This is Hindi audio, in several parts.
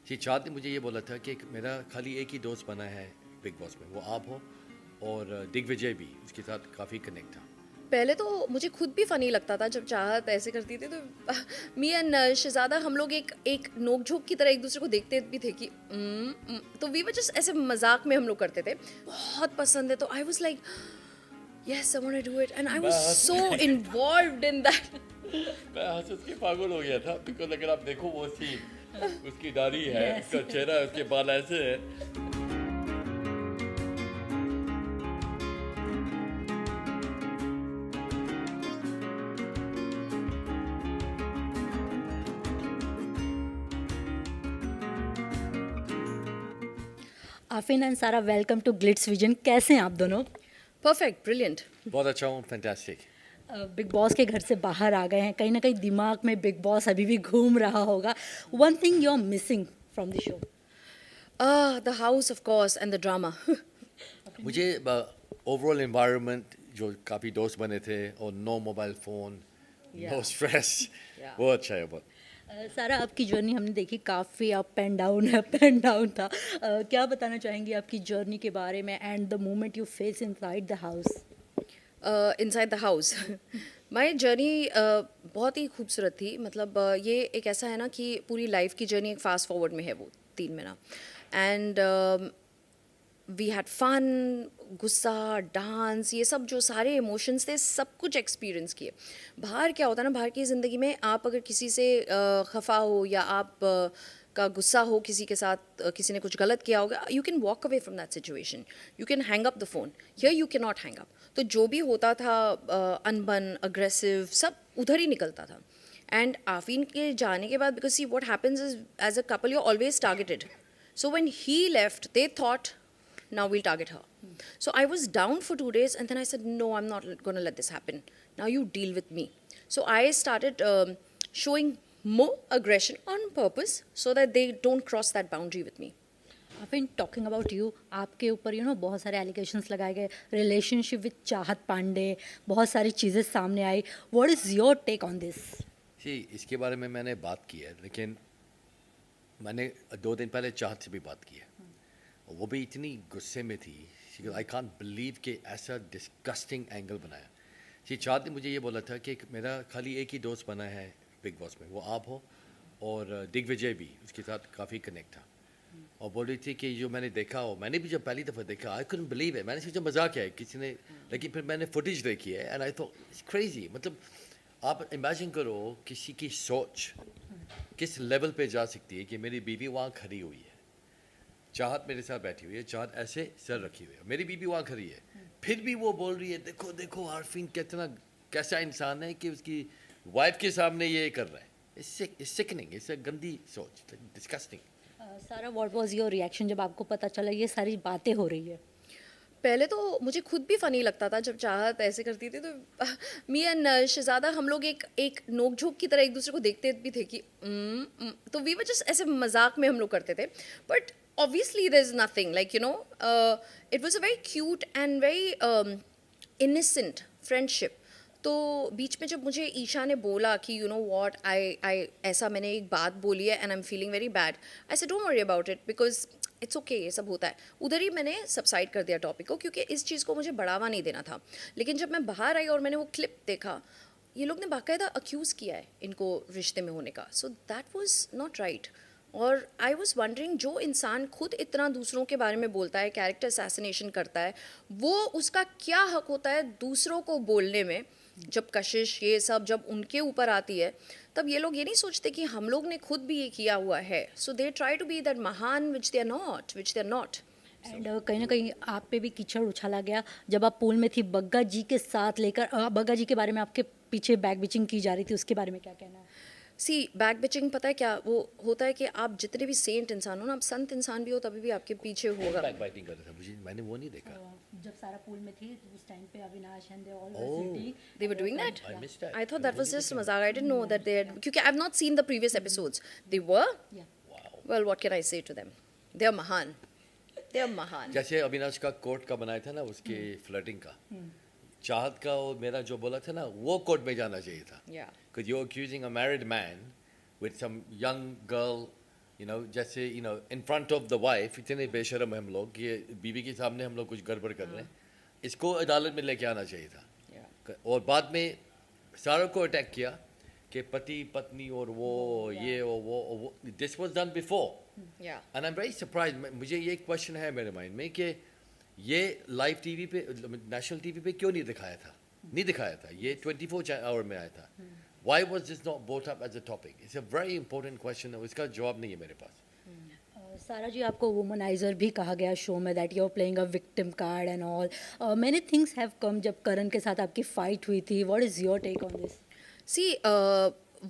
जी चाँद ने मुझे ये बोला था कि मेरा खाली एक ही दोस्त बना है बिग बॉस में, वो आप हो और दिग्विजय भी उसके साथ काफ़ी कनेक्ट था। पहले तो मुझे खुद भी फनी लगता था जब चाहत ऐसे करती थी, तो मी एंड शहजादा हम लोग एक एक नोक-झोंक की तरह एक दूसरे को देखते भी थे कि तो वी वर जस्ट ऐसे मजाक में हम लोग करते थे। बहुत पसंद है, तो I was like yes I want to do it and I was मैं सो इन्वॉल्व्ड इन दैट। हंस के पागल हो गया था, बिकॉज अगर आप देखो वो सीन, उसकी दाढ़ी है, Yes. उसका चेहरा है, उसके बाल ऐसे है। आफिन एंड सारा, वेलकम टू ग्लिट्स विजन। कैसे हैं आप दोनों? Perfect, brilliant. बहुत अच्छा हूँ, फैंटास्टिक। बिग बॉस के घर से बाहर आ गए हैं, कहीं ना कहीं दिमाग में बिग बॉस अभी भी घूम रहा होगा। One thing you are missing from the show? The house of course and the drama. मुझे ओवरऑल एनवायरनमेंट जो काफ़ी दोस्त बने थे और no mobile phone, no Yeah. Stress, Yeah. वो अच्छा है बहुत। सारा, आपकी जर्नी हमने देखी, काफ़ी अप एंड डाउन था। क्या बताना चाहेंगी आपकी जर्नी के बारे में and the moment you face inside the house? Inside the house my journey बहुत ही खूबसूरत थी। मतलब ये एक ऐसा है ना कि पूरी लाइफ की जर्नी एक फास्ट फॉरवर्ड में है वो 3 महीना। एंड वी हैड फन, गुस्सा, डांस, ये सब जो सारे इमोशंस थे सब कुछ एक्सपीरियंस किए। बाहर क्या होता है ना, बाहर की ज़िंदगी में आप अगर किसी से खफा हो या आप का गुस्सा हो किसी के साथ, किसी ने कुछ गलत किया होगा, you can walk away from that situation, you can hang up the phone. Here you can not hang up. तो जो भी होता था अनबन, अग्रेसिव, सब उधर ही निकलता था। एंड आफीन के जाने के बाद, because see what happens is as a couple you always targeted. So when he left, they thought, now we'll target her. So I was down for 2 days, and then I said, no, I'm not going to let this happen. Now you deal with me. So I started showing more aggression on purpose so that they don't cross that boundary with me. आफिन, टॉकिंग अबाउट यू, आपके ऊपर बहुत सारे एलिगेशंस लगाए गए, रिलेशनशिप विद चाहत पांडे, बहुत सारी चीज़ें सामने आई। What is your take on this? जी इसके बारे में मैंने बात की है, लेकिन मैंने 2 दिन पहले चाहत से भी बात की है, और वो भी इतनी गुस्से में थी। आई कांट बिलीव कि ऐसा डिस्गस्टिंग एंगल बनाया। जी चाहत ने मुझे ये बोला था कि मेरा खाली एक ही दोस्त बना है बिग बॉस में, वो आप हो और दिग्विजय भी उसके साथ काफ़ी कनेक्ट था। और बोल रही थी कि जो मैंने देखा हो, मैंने भी जब पहली दफ़ा देखा, आई couldn't बिलीव है, मैंने सोचा मजाक है किसी ने, लेकिन फिर मैंने फुटेज देखी है and I thought it's crazy. मतलब आप इमेजिन करो किसी की सोच किस लेवल पे जा सकती है कि मेरी बीवी वहाँ खड़ी हुई है, चाहत मेरे साथ बैठी हुई है, चाहत ऐसे सर रखी हुई है, मेरी बीवी वहाँ खड़ी है, फिर भी वो बोल रही है देखो देखो आरफीन कितना कैसा इंसान है कि उसकी वाइफ के सामने ये कर रहा है। इट्स सिकनिंग, इट्स अ गंदी सोच, डिस्गस्टिंग। सारा, व्हाट वाज योर रिएक्शन जब आपको पता चला ये सारी बातें हो रही है? पहले तो मुझे खुद भी फनी लगता था जब चाहत ऐसे करती थी, तो मी एंड शहजादा हम लोग एक एक नोक-झोंक की तरह एक दूसरे को देखते भी थे कि तो वी वर जस्ट ऐसे मजाक में हम लोग करते थे। But obviously there's nothing like, it was a very cute and very innocent friendship. तो बीच में जब मुझे ईशा ने बोला कि यू नो व्हाट, आई ऐसा मैंने एक बात बोली है and I am feeling very bad, I said don't worry about it because it's okay, ये सब होता है। उधर ही मैंने सबसाइड कर दिया टॉपिक को, क्योंकि इस चीज़ को मुझे बढ़ावा नहीं देना था। लेकिन जब मैं बाहर आई और मैंने वो क्लिप देखा, ये लोग ने बाकायदा अक्यूज़ किया है इनको रिश्ते में होने का। So that was not right. और आई वॉज वंडरिंग, जो इंसान खुद इतना दूसरों के बारे में बोलता है, कैरेक्टर असैसिनेशन करता है, वो उसका क्या हक होता है दूसरों को बोलने में? जब कशिश ये सब जब उनके ऊपर आती है, तब ये लोग ये नहीं सोचते कि हम लोग ने खुद भी ये किया हुआ है। So they try to be that महान which they are not. And कहीं ना कहीं आप पे भी कीचड़ उछाला गया जब आप पूल में थी बग्गा जी के साथ लेकर। बग्गा जी के बारे में आपके पीछे बैक बिचिंग की जा रही थी, उसके बारे में क्या कहना है? सी बैक बिचिंग, पता है क्या वो होता है कि आप जितने भी सेंट इंसान हो ना, आप संत इंसान भी हो, तभी भी आपके पीछे होगा। बैक बाइटिंग कर रहा था, मुझे मैंने वो नहीं देखा। जब सारा पूल में थी उस टाइम पे Avinash and they all were Oh. Sitting. They were doing that? I missed that. I thought that मैंने वो was नहीं just देखा। mazak. I didn't know that they had, because I've not seen the previous episodes. They were? या Wow. Well, what can I say to them? They are mahan. They are mahan. जैसे अविनाश का कोर्ट का बनाया था ना, उसके फ्लर्टिंग का, चाहत का और मेरा जो बोला था ना, वो कोर्ट में जाना चाहिए था। Yeah. Because you're accusing a married man with some young girl जैसे in front of the wife इतने बेशरम हैं हम लोग कि बीवी के सामने हम लोग कुछ गड़बड़ कर रहे हैं, इसको अदालत में लेके आना चाहिए था। और बाद में सारों को अटैक किया कि पति पत्नी और वो ये और वो दिस वाज डन बिफोर। या and I am very surprise. मुझे ये क्वेश्चन है मेरे माइंड में कि ये लाइव टीवी पे, नेशनल टीवी पे क्यों नहीं दिखाया था? नहीं दिखाया था, ये 24 आवर में आया था। Why was this not brought up as a topic? It's a very important question, और इसका जवाब नहीं है मेरे पास। सारा जी, आपको वुमनाइजर भी कहा गया शो में, that you are playing a victim card and all. Many things have come जब करण के साथ आपकी फाइट हुई थी। What is your take on this? See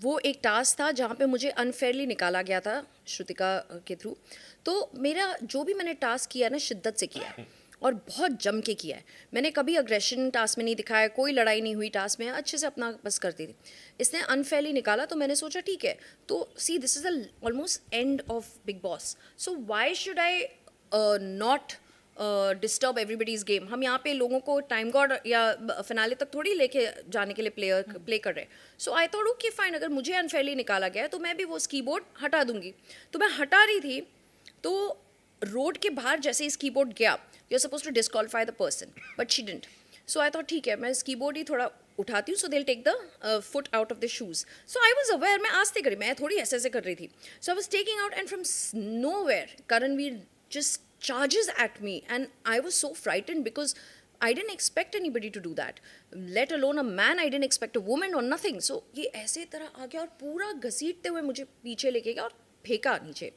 वो एक टास्क था जहाँ पे मुझे अनफेयरली निकाला गया था श्रुतिका के थ्रू। तो मेरा जो भी मैंने टास्क किया ना, शिद्दत से किया है और बहुत जम के किया है। मैंने कभी अग्रेशन टास्क में नहीं दिखाया, कोई लड़ाई नहीं हुई टास्क में, अच्छे से अपना बस करती थी। इसने अनफेयरली निकाला तो मैंने सोचा ठीक है, तो see this is the almost end of big boss, so why should I not disturb everybody's game. हम यहाँ पे लोगों को टाइम गॉड या फिनाले तक थोड़ी लेके जाने के लिए प्ले कर रहे हैं। सो आई थॉट ओके फाइन, अगर मुझे अनफेयरली निकाला गया है तो मैं भी वो कीबोर्ड हटा दूंगी। तो मैं हटा रही थी, तो रोड के बाहर जैसे इस कीबोर्ड गया, you are suppose to disqualify the person, but she didn't. So I thought ठीक है, मैं इस कीबोर्ड ही थोड़ा उठाती हूँ, so they take the foot out of the shoes. So I was aware, मैं आस्ते करी, मैं थोड़ी ऐसे कर रही थी। So I was taking out and from nowhere Karanveer just charges at me, and I was so frightened because I didn't expect anybody to do that, let alone a man. I didn't expect a woman or nothing. So ये ऐसे तरह आ गया और पूरा घसीटते हुए मुझे पीछे लेके गया और फेंका नीचे।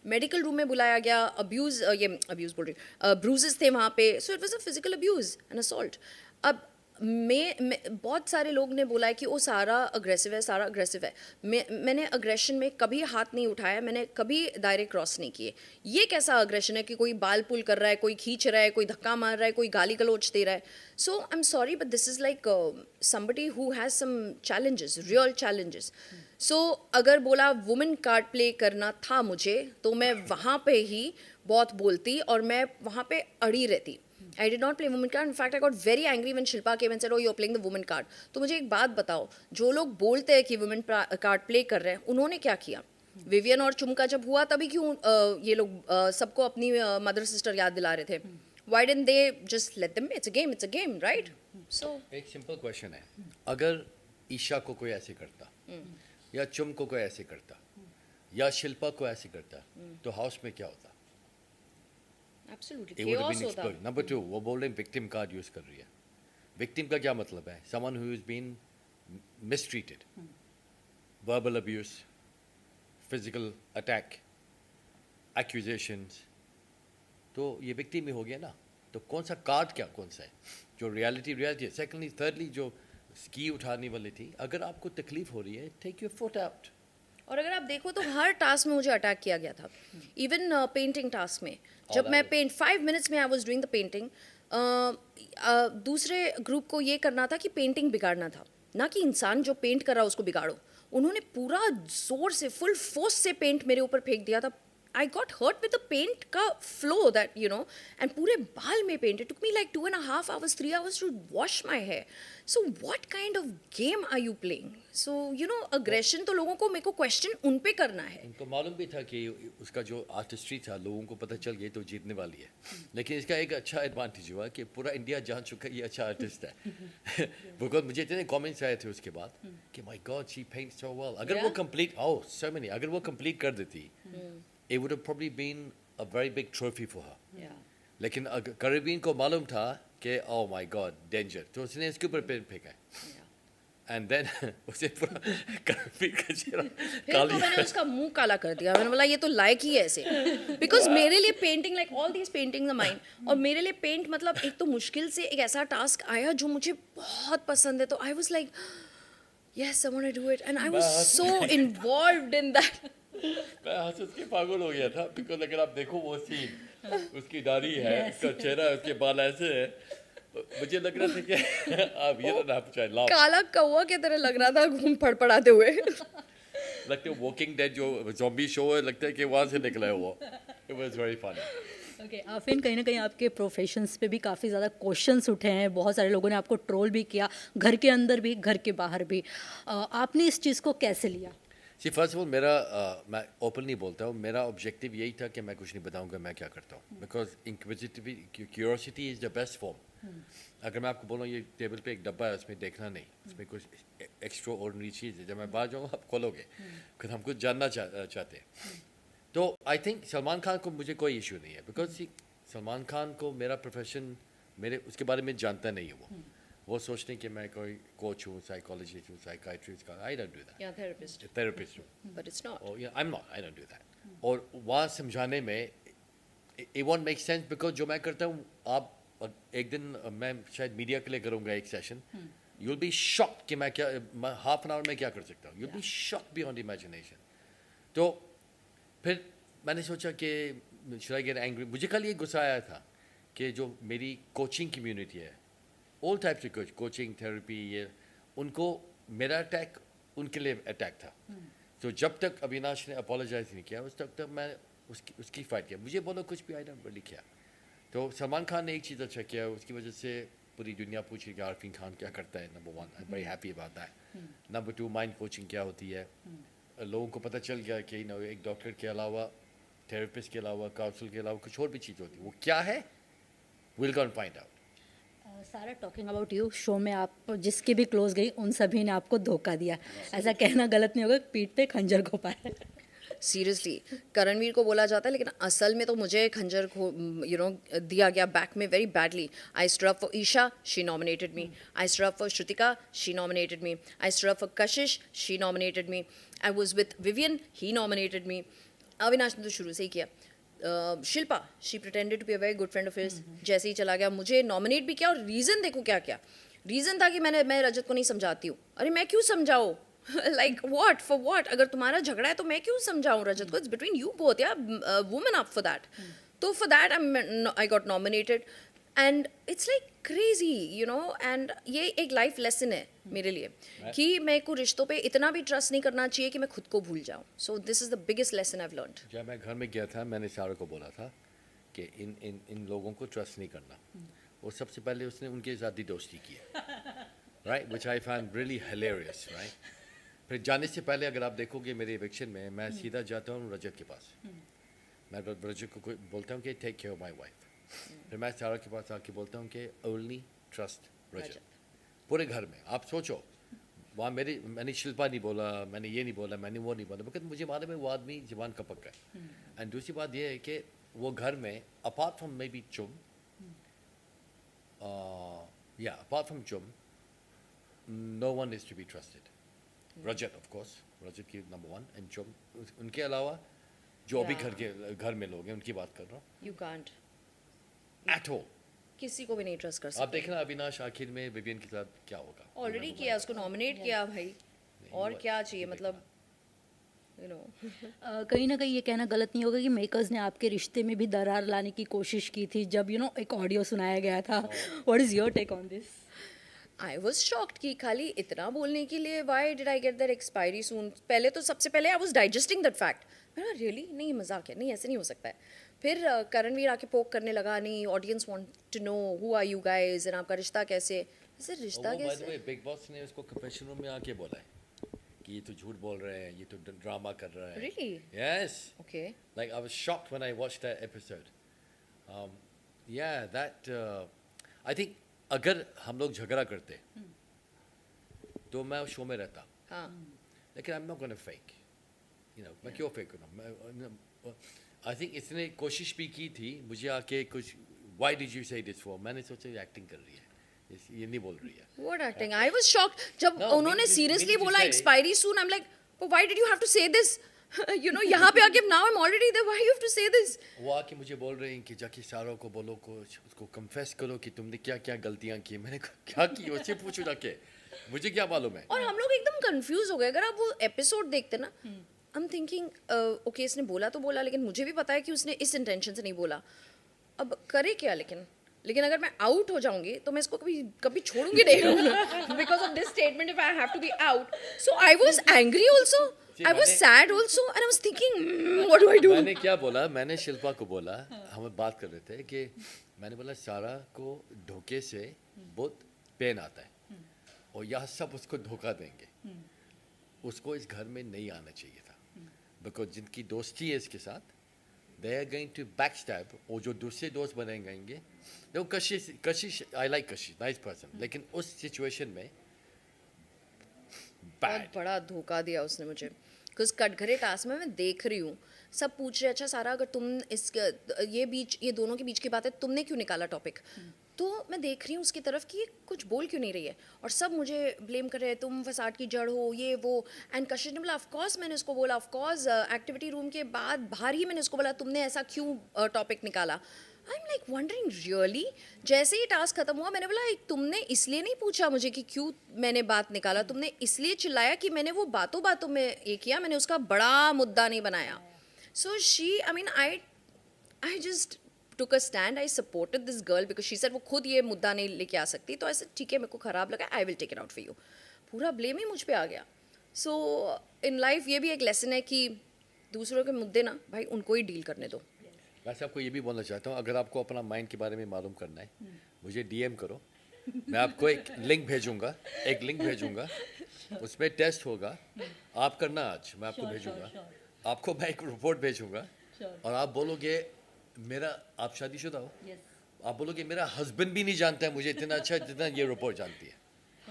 मेडिकल रूम में बुलाया गया, अब्यूज़ बोल रही, ब्रूजेस थे वहाँ पे। So it was a physical abuse and assault. अब मैं बहुत सारे लोग ने बोला है कि वो सारा अग्रेसिव है, सारा अग्रेसिव है। मैंने अग्रेशन में कभी हाथ नहीं उठाया, मैंने कभी दायरे क्रॉस नहीं किए। ये कैसा अग्रेशन है कि कोई बाल पुल कर रहा है, कोई खींच रहा है, कोई धक्का मार रहा है, कोई गाली गलौच दे रहा है। So I am sorry but this is like somebody who has some challenges, real challenges. So अगर बोला वुमेन कार्ड प्ले करना था मुझे, तो मैं वहाँ पे ही बहुत बोलती और मैं वहाँ पे अड़ी रहती। I did not play woman card. In fact, I got very angry when Shilpa came and said, "Oh, you're playing the woman card." तो मुझे एक बात बताओ, जो लोग बोलते हैं कि women card play कर रहे हैं, उन्होंने क्या किया? विवियन और चुमका जब हुआ तभी क्यों ये लोग सबको अपनी मदर सिस्टर याद दिला रहे थे? Why didn't they just let them? It's a game, right? So एक सिंपल क्वेश्चन है, अगर ईशा को कोई ऐसे करता, या चुम को कोई ऐसे करता, या शिल्पा को ऐसे करता, तो हाउस में क्या होता? absolutely It would have chaos been होता। exploded. Number 2, वो बोल रहे हैं victim card यूज कर रही है। Victim का क्या मतलब है? Someone who has been mistreated, verbal abuse, physical attack, accusations. तो ये victim ही हो गया ना। तो कौन सा कार्ड क्या कौन सा है? जो reality है। Secondly, thirdly, जो स्की उठाने वाली थी, अगर आपको तकलीफ हो रही है, take your foot out. और अगर आप देखो तो हर टास्क में मुझे अटैक किया गया था। इवन पेंटिंग टास्क में, जब मैं पेंट 5 मिनट्स में I was doing the painting, दूसरे ग्रुप को ये करना था कि पेंटिंग बिगाड़ना था, ना कि इंसान जो पेंट कर रहा है उसको बिगाड़ो। उन्होंने पूरा जोर से फुल फोर्स से पेंट मेरे ऊपर फेंक दिया था। I got hurt with the paint का फ्लो दैट एंड पूरे बाल में paint. It took me like 2.5 hours 3 hours to wash my hair. So what kind of game are you playing? So aggression तो लोगों को, मेरे को क्वेश्चन उन पे करना है। उनको मालूम भी था कि उसका जो आर्टिस्ट्री था, लोगों को पता चल गया तो जीतने वाली है। लेकिन इसका एक अच्छा एडवांटेज हुआ कि पूरा इंडिया जान चुका है ये अच्छा आर्टिस्ट है। बिकॉज मुझे इतने कमेंट्स आए थे उसके बाद कि my God she paints so well. अगर वो कंप्लीट सो मेनी, अगर वो कंप्लीट कर देती, it would have probably been a very big trophy for her. लेकिन करीबीन को मालूम था कि oh my god danger, तो उसने इसके ऊपर पेन फेंका है। and then उसे पूरा करीबीन का चेहरा फिर काली तो मैंने उसका मुंह काला कर दिया। मैंने बोला ये तो लायक ही है ऐसे, बिकॉज मेरे लिए painting, like all these paintings are mine, और मेरे लिए पेंट मतलब एक तो मुश्किल से एक ऐसा टास्क आया जो मुझे बहुत पसंद है। तो I was like yes, I want to do it, and I was so involved in that. मैं हंस के पागल हो गया था। बिकॉज अगर आप देखो वो सीन, उसकी दाढ़ी है, उसका चेहरा, उसके बाल ऐसे है, मुझे लग रहा था कि आप ये ना चाहे लाभ काला कौवा की तरह लग रहा था घूम फड़फड़ाते हुए। लगता है वॉकिंग डेड जो ज़ॉम्बी शो है, लगता है कि वहाँ से निकला है वो। It was very funny. Okay, Afreen, कहीं ना कहीं आपके प्रोफेशंस पे भी काफ़ी ज़्यादा क्वेश्चंस उठे हैं, बहुत सारे लोगों ने आपको ट्रोल भी किया, घर के अंदर भी घर के बाहर भी। आपने इस चीज़ को कैसे लिया? सी फर्स्ट ऑफ ऑल मेरा मैं ओपनली बोलता हूँ, मेरा ऑब्जेक्टिव यही था कि मैं कुछ नहीं बताऊँगा मैं क्या करता हूँ, because inquisitivity curiosity is the best form. अगर मैं आपको बोलूँ ये टेबल पे एक डब्बा है, उसमें देखना नहीं, उसमें कुछ एक्स्ट्रा ऑर्डिनरी चीज़ है, जब मैं बाहर जाऊँगा आप खोलोगे, फिर हम कुछ जानना चाहते हैं. तो आई थिंक सलमान खान को मुझे कोई इशू नहीं है, बिकॉज सलमान खान को मेरा प्रोफेशन मेरे उसके बारे में जानता नहीं है. वो सोचते हैं कि मैं कोई कोच हूँ, साइकोलॉजिस्ट हूँ, साइकाइट्रिस्ट का. I don't do that. या थेरेपिस्ट, थेरेपिस्ट हूँ. But it's not. और I am not, I don't do that. और वहाँ समझाने में it won't make sense, because जो मैं करता हूँ, आप एक दिन मैं शायद मीडिया के लिए करूँगा एक सेशन, you'll be shocked कि मैं क्या हाफ एन आवर में क्या कर सकता हूँ. you'll be shocked beyond imagination. तो फिर मैंने सोचा कि should I get angry. मुझे कल ये गुस्सा आया था कि जो मेरी कोचिंग कम्युनिटी है, all types of coaching therapy, ये उनको मेरा अटैक उनके लिए अटैक था. तो जब तक अविनाश ने अपोलोजाइज नहीं किया उस तक मैं उसकी फाइट किया. मुझे बोलो कुछ भी, आई डोंट रियली केयर. तो सलमान खान ने एक चीज़ अच्छा किया, उसकी वजह से पूरी दुनिया पूछी कि आरफीन खान क्या करता है. Number one, I am very happy about that. Number two, mind coaching क्या होती है. लोगों को पता चल गया कि एक डॉक्टर के अलावा, थेरेपिस्ट के अलावा, काउंसिल के अलावा कुछ और भी चीज़ होती है. वो क्या है, will go and find out. सारा टॉकिंग अबाउट यू शो में आप जिसके भी क्लोज गई उन सभी ने आपको धोखा दिया. ऐसा कहना गलत नहीं होगा, पीठ पे खंजर घोंपाया. सीरियसली करणवीर को बोला जाता है, लेकिन असल में तो मुझे खंजर को दिया गया बैक में very badly. I stood up for Eisha, she nominated me. I stood up for Shrutika, she nominated me. I stood up for Kashish, she nominated me. I was with Vivian, he nominated me. Avinash ने तो शुरू से ही किया. Shilpa, she pretended to be a very good friend of his, जैसे ही चला गया मुझे नॉमिनेट भी किया. और रीज़न देखो क्या क्या रीज़न था कि मैं रजत को नहीं समझाती हूँ. अरे मैं क्यों समझाऊँ, लाइक व्हाट फॉर व्हाट. अगर तुम्हारा झगड़ा है तो मैं क्यों समझाऊँ रजत को. इट्स बिटवीन यू बोथ, या वुमेन अप फॉर दैट. तो for that I got nominated and it's like crazy, and ये एक लाइफ लेसन है मेरे लिए कि मेरे को रिश्तों पे इतना भी ट्रस्ट नहीं करना चाहिए कि मैं खुद को भूल जाऊँ. So this is the biggest lesson I have learned. जब मैं घर में गया था, मैंने सारा को बोला था कि इन लोगों को ट्रस्ट नहीं करना. और सबसे पहले उसने उनके साथ ही दोस्ती की है, right, which I find really hilarious, right. फिर जाने से पहले अगर आप देखोगे मेरे इवेक्शन में, मैं सीधा जाता हूँ रजत के पास. मैं रजत को बोलता हूँ कि take care of my wife. फिर मैं सारा के पास आके बोलता हूँ कि ओनली ट्रस्ट रजत. पूरे घर में आप सोचो, वहाँ मैंने शिल्पा नहीं बोला, मैंने ये नहीं बोला, मैंने वो नहीं बोला, बिकॉज मुझे मालूम है वो आदमी जबान का पक्का है. एंड दूसरी बात ये है कि वो घर में apart from maybe Chum, apart from Chum, no one is to be trusted. Rajat of course, Rajat की नंबर वन, एंड चुम. उनके अलावा जो भी घर में लोग हैं उनकी बात कर रहा हूँ. You can't at all. किसी को भी नहीं ट्रस्ट कर आप सकते. देखना अविनाश आखिर में विवियन के साथ क्या होगा. ऑलरेडी किया, उसको नॉमिनेट किया भाई, और क्या चाहिए, मतलब कहीं ना कहीं ये कहना गलत नहीं होगा कि मेकर्स ने आपके रिश्ते में भी दरार लाने की कोशिश की थी जब एक ऑडियो सुनाया गया था. What is your take on this? I was shocked कि खाली इतना बोलने के लिए why did I get that expiry soon. पहले तो सबसे पहले I was digesting that fact. मैंने कहा रियली, नहीं मजाक है, नहीं ऐसे नहीं हो सकता है. फिर करणवीर आके पोक करने लगा, नहीं audience want to know who are you guys and आपका रिश्ता कैसे. ऐसे रिश्ता कैसे. बिग बॉस ने उसको कन्फेशन रूम में आके बोला है कि ये तो झूठ बोल रहे हैं, ये तो ड्रामा कर रहा है. Really? Yes. Okay. Like I was shocked when I watched that episode. That I think अगर हम लोग झगड़ा करते तो मैं उस शो में रहता. हाँ. लेकिन I'm not gonna fake. मैं क्यों फेक करूँ. I think इसने कोशिश भी की थी मुझे आके कुछ why did you say this for. मैंने सोचा एक्टिंग कर रही है, ये नहीं बोल रही है. What acting? I was shocked जब No, उन्होंने meaning to seriously बोला say- expiry soon. I'm like, but why did you have to say this? यहाँ पे आके now I'm already there. Why you have to say this? वो आके मुझे बोल रहे हैं कि जाके सारा को बोलो, कुछ उसको कन्फेस करो कि तुमने क्या क्या गलतियाँ की. मैंने कहा क्या की, उससे पूछो जाके, मुझे क्या मालूम है. और हम लोग एकदम कंफ्यूज हो गए. अगर आप वो एपिसोड देखते ना, आई एम थिंकिंग ओके इसने बोला तो बोला, लेकिन मुझे भी पता है कि उसने इस इंटेंशन से नहीं बोला. अब करे क्या. लेकिन अगर मैं आउट हो जाऊंगी तो मैं इसको कभी छोड़ूंगी नहीं. Because of this statement if I have to be out. So I was angry also, I was sad also, and I was thinking what do I do. मैंने क्या बोला, मैंने शिल्पा को बोला, हम बात कर रहे थे कि मैंने बोला सारा को धोखे से बहुत पेन आता है और यहाँ सब उसको धोखा देंगे. उसको इस घर में नहीं आना चाहिए था, बिकॉज जिनकी दोस्ती है इसके साथ they are going to back stab, और जो दूसरे दोस्त बनेंगे देखो Kashish I like Kashish, nice person, लेकिन उस सिचुएशन में बहुत बैड। बड़ा धोखा दिया उसने मुझे। कुछ कटघरे टास्क में मैं देख रही हूँ, सब पूछ रहे अच्छा सारा, अगर तुम इस ये दोनों के बीच की बात है, तुमने क्यों निकाला टॉपिक? तो मैं देख रही हूँ उसकी तरफ कि ये कुछ बोल क्यों नहीं रही है, और सब मुझे ब्लेम कर रहे हैं, तुम फसाद की जड़ हो, ये वो। एंड कशिश ने बोला ऑफकोर्स मैंने उसको बोला, ऑफकोर्स एक्टिविटी रूम के बाद बाहर ही मैंने उसको बोला तुमने ऐसा क्यों टॉपिक निकाला। आई एम लाइक वंडरिंग रियली। जैसे ही टास्क खत्म हुआ मैंने बोला तुमने इसलिए नहीं पूछा मुझे कि क्यों मैंने बात निकाला, तुमने इसलिए चिल्लाया कि मैंने वो बातों बातों में ये किया, मैंने उसका बड़ा मुद्दा नहीं बनाया। So she I mean I just took a stand. I supported this girl because she said वो खुद ये मुद्दा नहीं लेके आ सकती, तो ऐसे ठीक है मेरे को ख़राब लगा, I will take it out for you। पूरा ब्लेम ही मुझ पे आ गया। सो इन लाइफ ये भी एक लेसन है कि दूसरों के मुद्दे ना भाई उनको ही डील करने दो। वैसे आपको ये भी बोलना चाहता हूँ, अगर आपको अपना माइंड के बारे में मालूम करना है मुझे डीएम करो, मैं आपको एक लिंक भेजूंगा, उसमें टेस्ट होगा, आप करना आज, मैं आपको भेजूंगा, आपको मैं एक रिपोर्ट भेजूंगा, और आप बोलोगे मेरा, आप शादीशुदा हो, आप बोलोगे मेरा हस्बैंड भी नहीं जानता है मुझे इतना अच्छा जितना ये रिपोर्ट जानती है।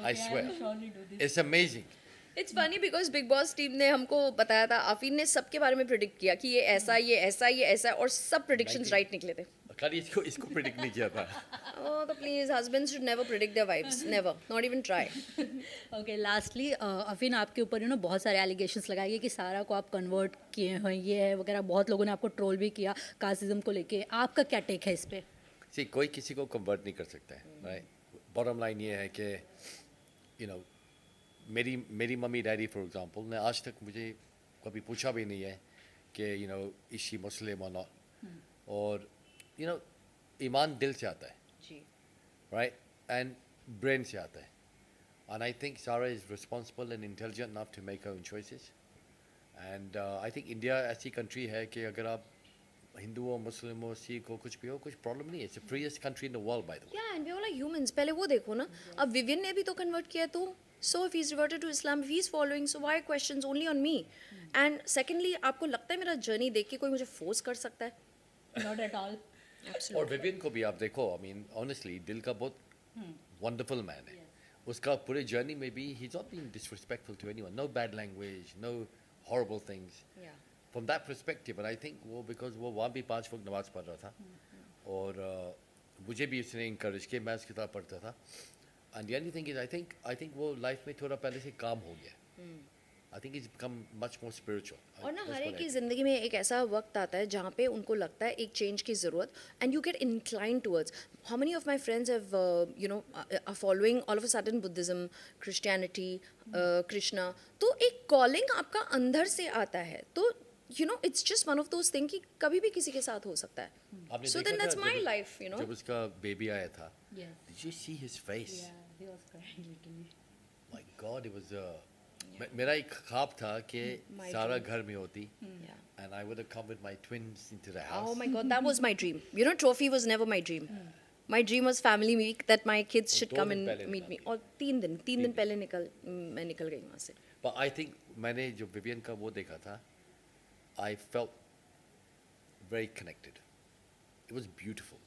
I swear it's amazing. It's funny because big boss team ने हमको बताया था, आफीन ने सबके बारे में प्रिडिक्ट किया कि ये ऐसा ये ऐसा ये ऐसा, और सब प्रिडिक्शंस राइट निकले थे। खाली इसको प्रिडिक्ट नहीं किया था। Oh, तो please husbands should never predict their wifes, never, not even try. Okay lastly अफीन आपके ऊपर बहुत सारे एलिगेशंस लगाए गए कि सारा को आप कन्वर्ट किए हैं ये है वगैरह, बहुत लोगों ने आपको ट्रोल भी किया कास्टिज्म को लेके, आपका क्या टेक है इस पे? सी कोई किसी को कन्वर्ट नहीं कर सकता है, राइट। बॉटम लाइन ये है कि यू नो मेरी मम्मी डैडी फॉर एग्जांपल ने आज तक मुझे कभी पूछा भी नहीं है कि यू नो इज शी मुस्लिम और नॉट, और यू नो ईमान दिल से आता है, जी right? And brain से आता है. And I think Sarah is responsible and intelligent enough to make her own choices. And I think India ऐसी country है कि अगर आप हिंदू हो, मुस्लिम हो, सिख हो, कुछ भी हो, कुछ प्रॉब्लम नहीं है. It's the freest country in the world, by the way. Yeah, and we're all like humans. पहले वो देखो ना, अब विवियन ने भी तो कन्वर्ट किया, तो so if he's reverted to Islam, if he's following, so why questions only on me? And secondly, आपको लगता है मेरा जर्नी देख के कोई मुझे फोर्स कर सकता है? Not at all. और विवियन को भी आप देखो, I mean, honestly, दिल का बहुत wonderful man है. उसका पूरे जर्नी में भी he's not been disrespectful to anyone. No bad language, no horrible things. Yeah. From that perspective, and I think वो because वो वहाँ भी 5 वक्त नमाज पढ़ रहा था, और मुझे भी उसने encourage किया, मैं उसके साथ पढ़ता था. And the only thing is, I think वो life में थोड़ा पहले से काम हो गया. I think he's become much more spiritual. और ना That's हर what एक I की think. ज़िंदगी में एक ऐसा वक्त आता है जहाँ पे उनको लगता है एक चेंज की ज़रूरत, and you get incline towards. How many of my friends have you know are following all of a sudden Buddhism, Christianity, Krishna. तो एक कॉलिंग आपका अंदर से आता है, तो you know it's just one of those thing कि कभी भी किसी के साथ हो सकता है. आपने सो देखा देन था दैट्स माई जब- लाइफ, यू नो. जब उसका बेबी आया था, Yes. did you see his face? Yeah, he was crying literally. My God, it was मेरा एक ख्वाब था कि My सारा dream. घर में होती, Yeah. and I would have come with my twins into the house. Oh my God, that was my dream. You know, trophy was never my dream. My dream was family week, that my kids और should 2 come दिन and पहले meet me. निकाल और 3 दिन पहले मैं निकल गई वहाँ से. But I think मैंने जो विवियन का वो देखा था, I felt very connected. It was beautiful.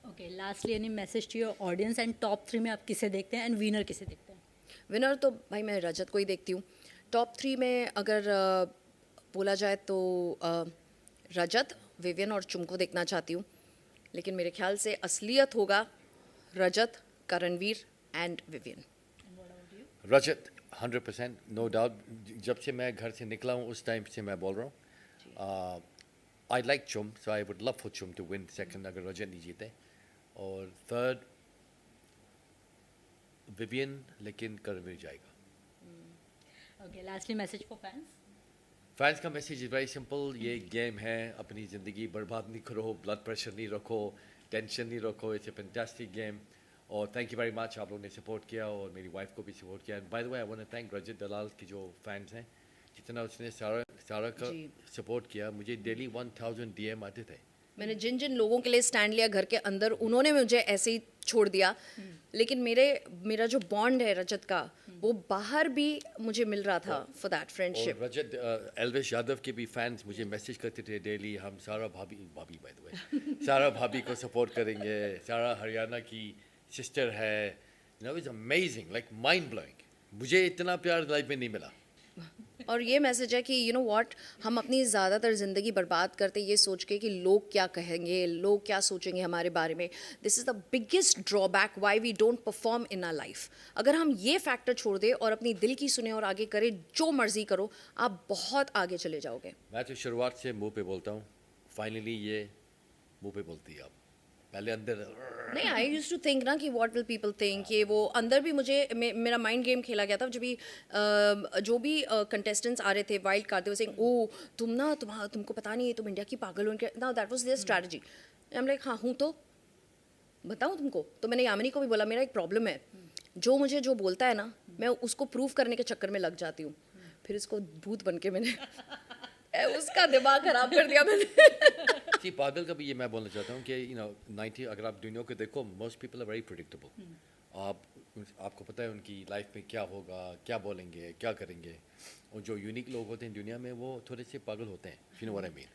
Okay, lastly any message to your audience and top 3 में आप किसे देखते हैं and winner किसे देखते हैं? विनर तो भाई मैं रजत को ही देखती हूँ. टॉप 3 में अगर बोला जाए तो रजत, विवियन और चुम को देखना चाहती हूँ, लेकिन मेरे ख्याल से असलियत होगा Rajat, Karanveer and Vivian. Rajat, 100%, no doubt. जब से मैं घर से निकला हूँ उस टाइम से मैं बोल रहा हूँ. I like Chum, so I would love for Chum to win second अगर रजत नहीं जीते. और third, विवियन, लेकिन करणवीर जाएगा. Okay, lastly message for fans. Fans का मैसेज इज़ वेरी सिंपल. ये गेम है, अपनी ज़िंदगी बर्बाद नहीं करो, ब्लड प्रेशर नहीं रखो, टेंशन नहीं रखो. It's a fantastic game. और थैंक यू वेरी मच, आप लोगों ने सपोर्ट किया और मेरी वाइफ को भी सपोर्ट किया. And by the way I want to thank Rajat Dalal की जो फैंस हैं, जितना उसने सारा का जी. सपोर्ट किया. मुझे डेली 1000 DM आते थे. मैंने जिन जिन लोगों के लिए स्टैंड लिया घर के अंदर, उन्होंने मुझे ऐसे ही छोड़ दिया, लेकिन मेरा जो बॉन्ड है रजत का, वो बाहर भी मुझे मिल रहा था फॉर दैट और फ्रेंडशिप. रजत एल्विश यादव के भी फैंस मुझे मैसेज करते थे डेली, हम सारा भाभी भाभी बाय द वे सारा भाभी को सपोर्ट करेंगे, सारा हरियाणा की सिस्टर है. You know it's amazing, like mind blowing. मुझे इतना प्यार लाइफ में नहीं मिला. और ये मैसेज है कि यू नो व्हाट, हम अपनी ज़्यादातर ज़िंदगी बर्बाद करते ये सोच के कि लोग क्या कहेंगे, लोग क्या सोचेंगे हमारे बारे में. This is the biggest drawback why we don't perform in our life. अगर हम ये फैक्टर छोड़ दें और अपनी दिल की सुने और आगे करें, जो मर्जी करो, आप बहुत आगे चले जाओगे. मैं तो शुरुआत से मुंह पे बोलता हूँ, फाइनली ये मुंह पे बोलती है. आप पहले अंदर नहीं, आई यूज टू थिंक ना कि व्हाट विल पीपल थिंक. ये वो अंदर भी मुझे मेरा माइंड गेम खेला गया था जब भी जो भी कंटेस्टेंट्स आ रहे थे wild card, they were saying ओ तुमको पता नहीं है, तुम इंडिया की पागल हो. Now that was their strategy. I am like हाँ हूँ तो बताऊँ तुमको. तो मैंने यामिनी को भी बोला मेरा एक प्रॉब्लम है, जो मुझे जो बोलता है ना मैं उसको प्रूव करने के चक्कर में लग जाती हूँ. फिर इसको भूत बन के मैंने उसका दिमाग खराब कर दिया मैंने. जी पागल का भी ये मैं बोलना चाहता हूँ कि यू नो 90 अगर आप दुनिया को देखो, most people are very predictable. आपको पता है उनकी लाइफ में क्या होगा, क्या बोलेंगे, क्या करेंगे. और जो यूनिक लोग होते हैं दुनिया में वो थोड़े से पागल होते हैं. You know what I mean,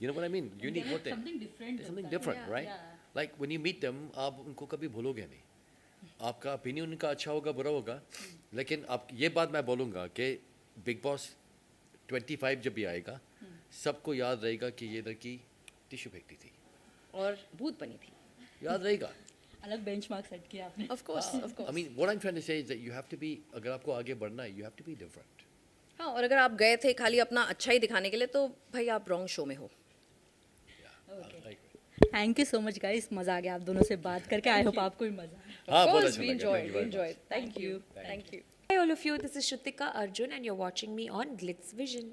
you know what I mean, unique होते हैं. Something different right. Like when you meet them आप उनको कभी भूलोगे नहीं. आपका ओपिनियन उनका अच्छा होगा बुरा होगा, लेकिन आप ये बात मैं बोलूँगा कि बिग बॉस 25 जब भी आएगा सबको याद रहेगा कि ये लड़की टिश्यू फेंकती थी और भूत बनी थी. याद रहेगा. अलग बेंचमार्क सेट किया आपने. Of course I mean, what I'm trying to say is that you have to be, अगर आपको आगे बढ़ना है, you have to be different. हाँ, और अगर आप गए थे खाली अपना अच्छा ही दिखाने के लिए तो भाई आप रॉन्ग शो में हो. Thank you so much guys, मज़ा आ गया आप दोनों से बात करके. आई होप आपको भी मज़ा आया. हाँ, बहुत Of course, अच्छा we लगा. enjoyed, Thank you we very much. enjoyed. Thank you. Hi all of you, this is Shrutika Arjun and you're watching me on Glitz Vision.